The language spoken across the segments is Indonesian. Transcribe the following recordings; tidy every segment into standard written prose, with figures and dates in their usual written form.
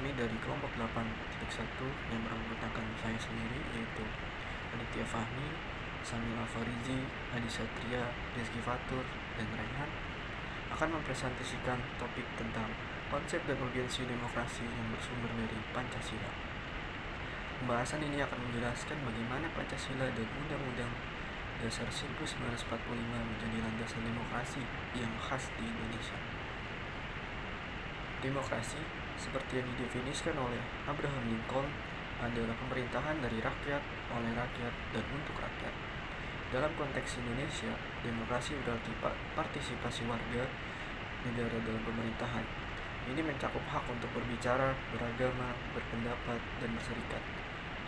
Kami dari kelompok 8.1 yang beranggotakan saya sendiri, yaitu Aditya Fahmi, Samil Alfarizi, Adi Satria, Rizky Fatur, dan Raihan, akan mempresentasikan topik tentang konsep dan urgensi demokrasi yang bersumber dari Pancasila. Pembahasan ini akan menjelaskan bagaimana Pancasila dan Undang-Undang Dasar 1945 menjadi landasan demokrasi yang khas di Indonesia. Demokrasi, seperti yang didefinisikan oleh Abraham Lincoln, adalah pemerintahan dari rakyat, oleh rakyat, dan untuk rakyat. Dalam konteks Indonesia, demokrasi berarti partisipasi warga negara dalam pemerintahan. Ini mencakup hak untuk berbicara, beragama, berpendapat, dan berserikat.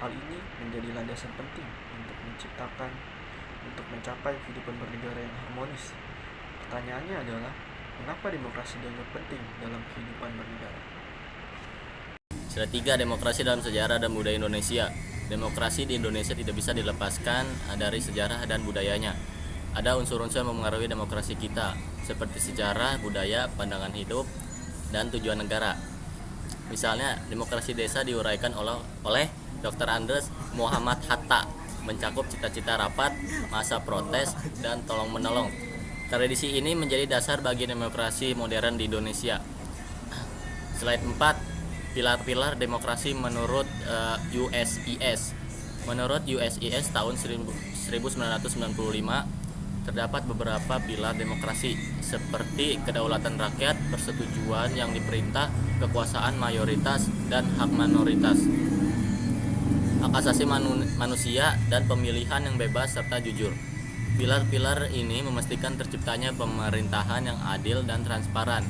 Hal ini menjadi landasan penting untuk mencapai kehidupan bernegara yang harmonis. Pertanyaannya adalah, mengapa demokrasi dianggap penting dalam kehidupan bernegara? Sila 3. Demokrasi dalam sejarah dan budaya Indonesia. Demokrasi di Indonesia tidak bisa dilepaskan dari sejarah dan budayanya. Ada unsur-unsur yang memengaruhi demokrasi kita, seperti sejarah, budaya, pandangan hidup, dan tujuan negara. Misalnya, demokrasi desa diuraikan oleh Dr. Andres Muhammad Hatta, mencakup cita-cita rapat, masa protes, dan tolong-menolong. Tradisi ini menjadi dasar bagi demokrasi modern di Indonesia. Slide 4, pilar-pilar demokrasi menurut USIS. Menurut USIS tahun 1995, terdapat beberapa pilar demokrasi, seperti kedaulatan rakyat, persetujuan yang diperintah, kekuasaan mayoritas, dan hak minoritas, hak asasi manusia, dan pemilihan yang bebas serta jujur. Pilar-pilar ini memastikan terciptanya pemerintahan yang adil dan transparan.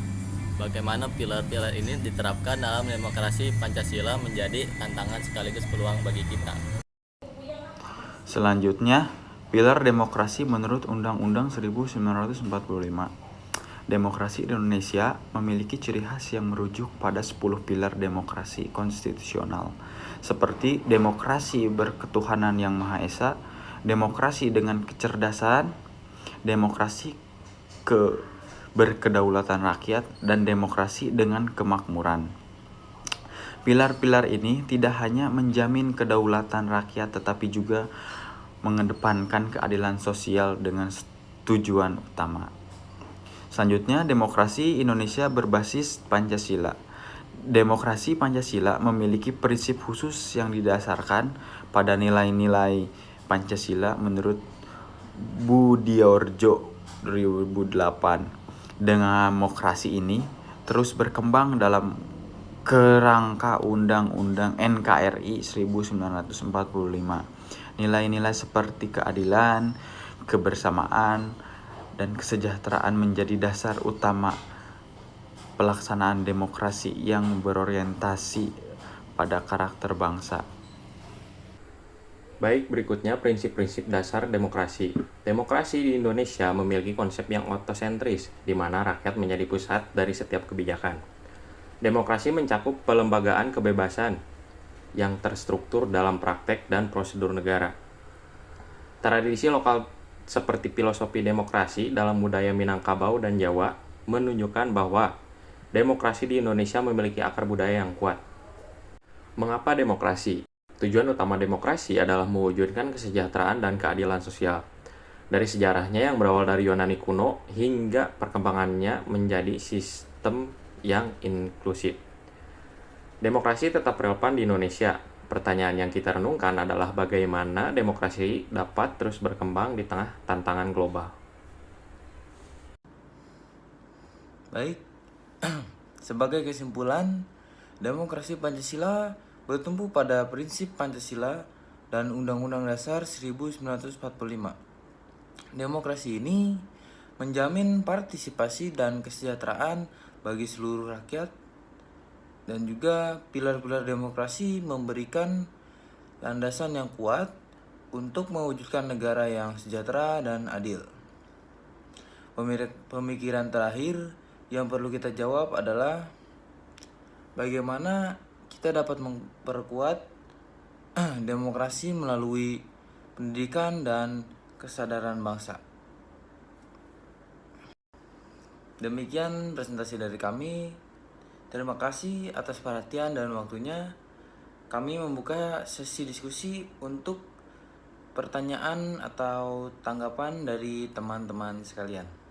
Bagaimana pilar-pilar ini diterapkan dalam demokrasi Pancasila menjadi tantangan sekaligus peluang bagi kita. Selanjutnya, pilar demokrasi menurut Undang-Undang 1945. Demokrasi di Indonesia memiliki ciri khas yang merujuk pada 10 pilar demokrasi konstitusional, seperti demokrasi berketuhanan yang Maha Esa, demokrasi dengan kecerdasan, demokrasi berkedaulatan rakyat, dan demokrasi dengan kemakmuran. Pilar-pilar ini tidak hanya menjamin kedaulatan rakyat, tetapi juga mengedepankan keadilan sosial dengan tujuan utama. Selanjutnya, demokrasi Indonesia berbasis Pancasila. Demokrasi Pancasila memiliki prinsip khusus yang didasarkan pada nilai-nilai Pancasila menurut Budiarjo 2008. Demokrasi ini terus berkembang dalam kerangka Undang-Undang NKRI 1945. Nilai-nilai seperti keadilan, kebersamaan, dan kesejahteraan menjadi dasar utama pelaksanaan demokrasi yang berorientasi pada karakter bangsa. Baik, berikutnya prinsip-prinsip dasar demokrasi. Demokrasi di Indonesia memiliki konsep yang otosentris, di mana rakyat menjadi pusat dari setiap kebijakan. Demokrasi mencakup pelembagaan kebebasan yang terstruktur dalam praktek dan prosedur negara. Tradisi lokal seperti filosofi demokrasi dalam budaya Minangkabau dan Jawa menunjukkan bahwa demokrasi di Indonesia memiliki akar budaya yang kuat. Mengapa demokrasi? Tujuan utama demokrasi adalah mewujudkan kesejahteraan dan keadilan sosial. Dari sejarahnya yang berawal dari Yunani kuno hingga perkembangannya menjadi sistem yang inklusif. Demokrasi tetap relevan di Indonesia. Pertanyaan yang kita renungkan adalah bagaimana demokrasi dapat terus berkembang di tengah tantangan global. Baik, sebagai kesimpulan, demokrasi Pancasila bertumpu pada prinsip Pancasila dan Undang-Undang Dasar 1945. Demokrasi ini menjamin partisipasi dan kesejahteraan bagi seluruh rakyat, dan juga pilar-pilar demokrasi memberikan landasan yang kuat untuk mewujudkan negara yang sejahtera dan adil. Pemikiran terakhir yang perlu kita jawab adalah bagaimana kita dapat memperkuat demokrasi melalui pendidikan dan kesadaran bangsa. Demikian presentasi dari kami. Terima kasih atas perhatian dan waktunya. Kami membuka sesi diskusi untuk pertanyaan atau tanggapan dari teman-teman sekalian.